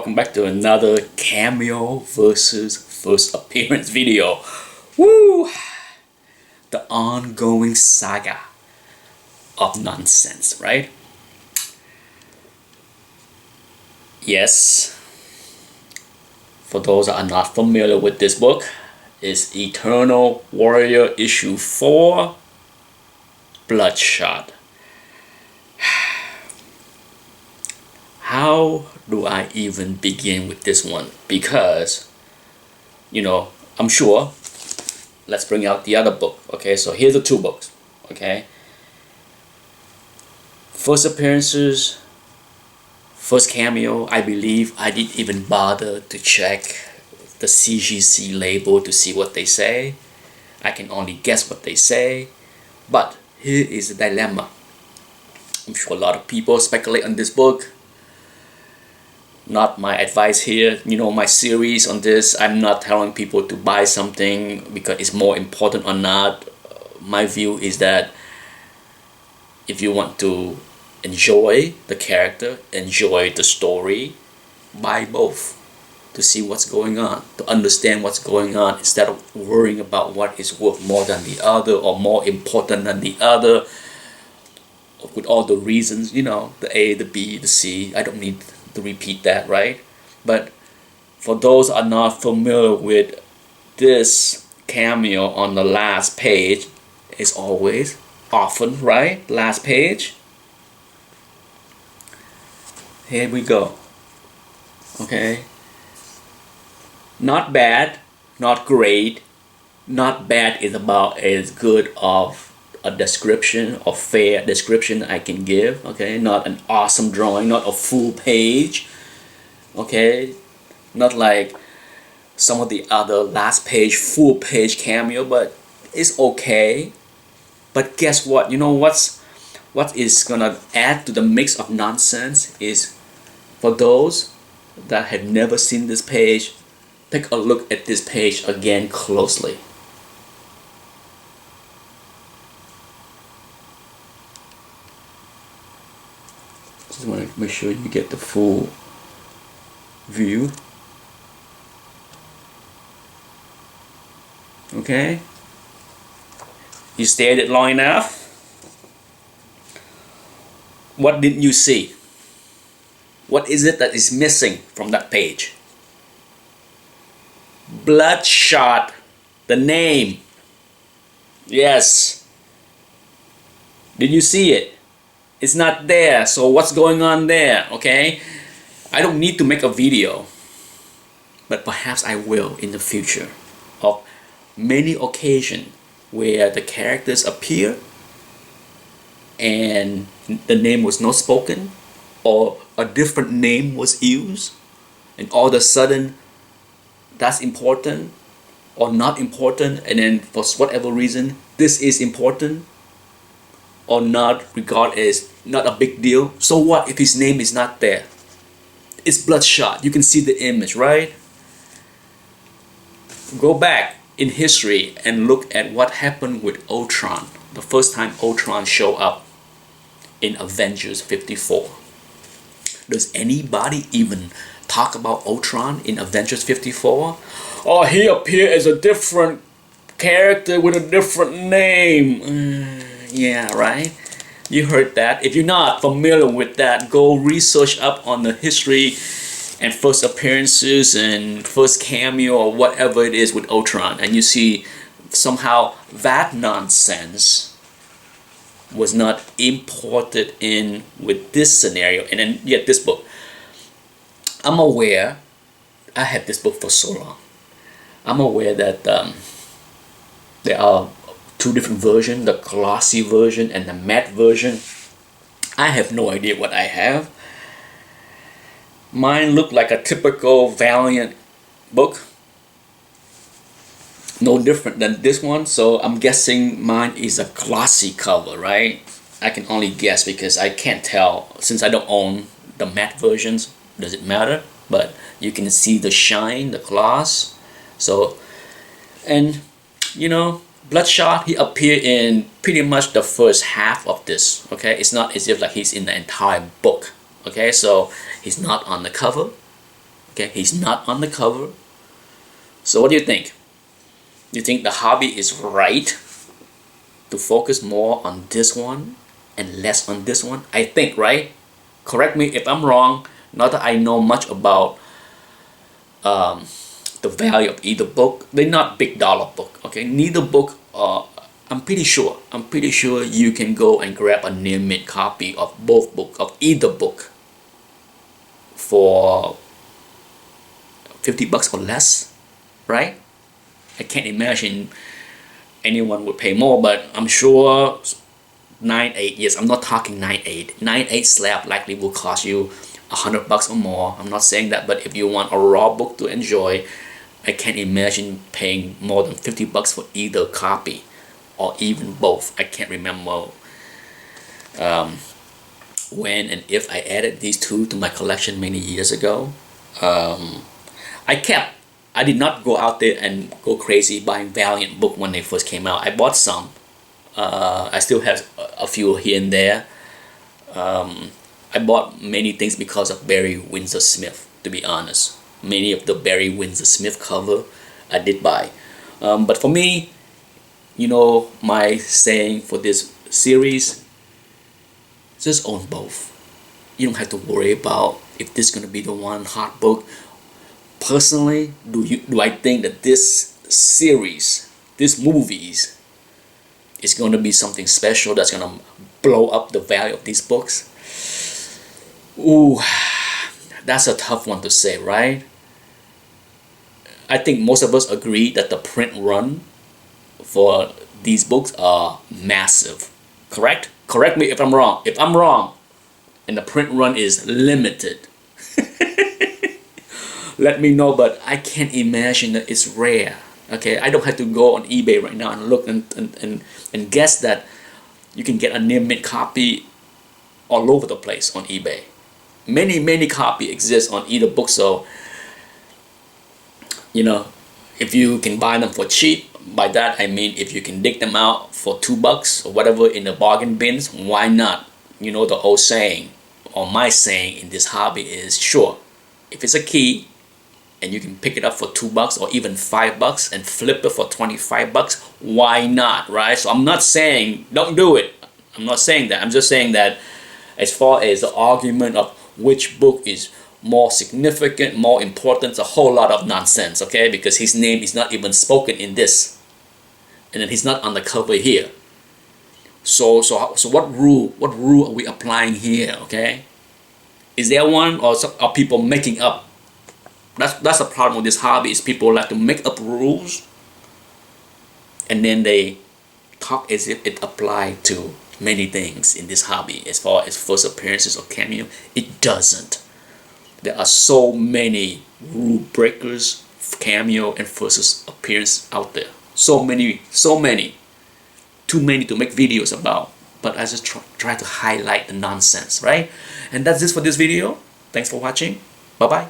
welcome back to another Cameo versus first appearance video. Woo! The ongoing saga of nonsense, right? Yes, for those that are not familiar with this book, is Eternal Warrior issue 4, Bloodshot. How do I even begin with this one? Because, I'm sure, let's bring out the other book. Okay, so here's the two books. Okay, first appearances, first cameo. I believe I didn't even bother to check the CGC label to see what they say. I can only guess what they say. But here is the dilemma. I'm sure a lot of people speculate on this book. Not my advice here. My series on this, I'm not telling people to buy something because it's more important or not. My view is that if you want to enjoy the character, enjoy the story, buy both to see what's going on, to understand what's going on, instead of worrying about what is worth more than the other or more important than the other, with all the reasons, the A, the B, the C. I don't need to repeat that, right? But for those are not familiar with this cameo on the last page, is always, often, right? Last page. Here we go. Okay. Not bad, not great. Not bad is about as good of a description or fair description I can give. Okay, not an awesome drawing, not a full page. Okay, not like some of the other last page, full page cameo, but it's okay. But guess what? What is gonna add to the mix of nonsense is, for those that have never seen this page, take a look at this page again closely. Just want to make sure you get the full view. Okay? You stared at it long enough? What didn't you see? What is it that is missing from that page? Bloodshot, the name. Yes. Did you see it? It's not there. So what's going on there? Okay, I don't need to make a video, but perhaps I will in the future, of many occasions where the characters appear and the name was not spoken, or a different name was used, and all of a sudden that's important or not important, and then for whatever reason this is important or not regarded as not a big deal. So what if his name is not there? It's Bloodshot. You can see the image, right? Go back in history and look at what happened with Ultron. The first time Ultron showed up in Avengers 54. Does anybody even talk about Ultron in Avengers 54? Oh, he appeared as a different character with a different name. Yeah, right? You heard that. If you're not familiar with that, go research up on the history and first appearances and first cameo or whatever it is with Ultron, and you see somehow that nonsense was not imported in with this scenario. And then yet this book, I'm aware, I had this book for so long, I'm aware that there are two different versions, the glossy version and the matte version. I have no idea what I have. Mine looked like a typical Valiant book, no different than this one, so I'm guessing mine is a glossy cover, right? I can only guess because I can't tell, since I don't own the matte versions. Does it matter? But you can see the shine, the gloss. So, and Bloodshot, he appeared in pretty much the first half of this. Okay, it's not as if like he's in the entire book. Okay, so he's not on the cover. Okay, he's not on the cover. So what do you think? You think the hobby is right to focus more on this one and less on this one? I think, right? Correct me if I'm wrong. Not that I know much about the value of either book. They're not big dollar book. Okay, neither book. I'm pretty sure you can go and grab a near mint copy of both book, of either book, for $50 or less, right? I can't imagine anyone would pay more, but I'm sure 9.8. Yes, I'm not talking 9.8. 9.8 slab likely will cost you $100 or more. I'm not saying that, but if you want a raw book to enjoy, I can't imagine paying more than $50 for either copy, or even both. I can't remember when and if I added these two to my collection many years ago. I did not go out there and go crazy buying Valiant book when they first came out. I bought some. I still have a few here and there. I bought many things because of Barry Windsor Smith, to be honest. Many of the Barry Windsor Smith cover I did buy. But for me, you know, my saying for this series, just own both. You don't have to worry about if this is going to be the one hot book. Personally, do I think that this series, this movies, is going to be something special that's going to blow up the value of these books? Ooh, that's a tough one to say, right? I think most of us agree that the print run for these books are massive. Correct? Correct me if I'm wrong. If I'm wrong and the print run is limited, let me know, but I can't imagine that it's rare. Okay, I don't have to go on eBay right now and look and guess that you can get a near mint copy all over the place on eBay. Many copy exists on either book, so you know, if you can buy them for cheap, by that I mean if you can dig them out for $2 or whatever in the bargain bins, why not? You know, the old saying, or my saying in this hobby is, sure, if it's a key and you can pick it up for $2 or even $5 and flip it for $25, why not, right? So I'm not saying don't do it. I'm not saying that. I'm just saying that as far as the argument of which book is more significant, more important, it's a whole lot of nonsense, okay? Because his name is not even spoken in this, and then he's not on the cover here. So what rule are we applying here, okay? Is there one, or are people making up? That's the problem with this hobby, is people like to make up rules and then they talk as if it applied to many things in this hobby. As far as first appearances or cameo, it doesn't. There are so many rule breakers, cameo and first appearance out there. So many, too many to make videos about. But I just try to highlight the nonsense, right? And that's it for this video. Thanks for watching. Bye bye.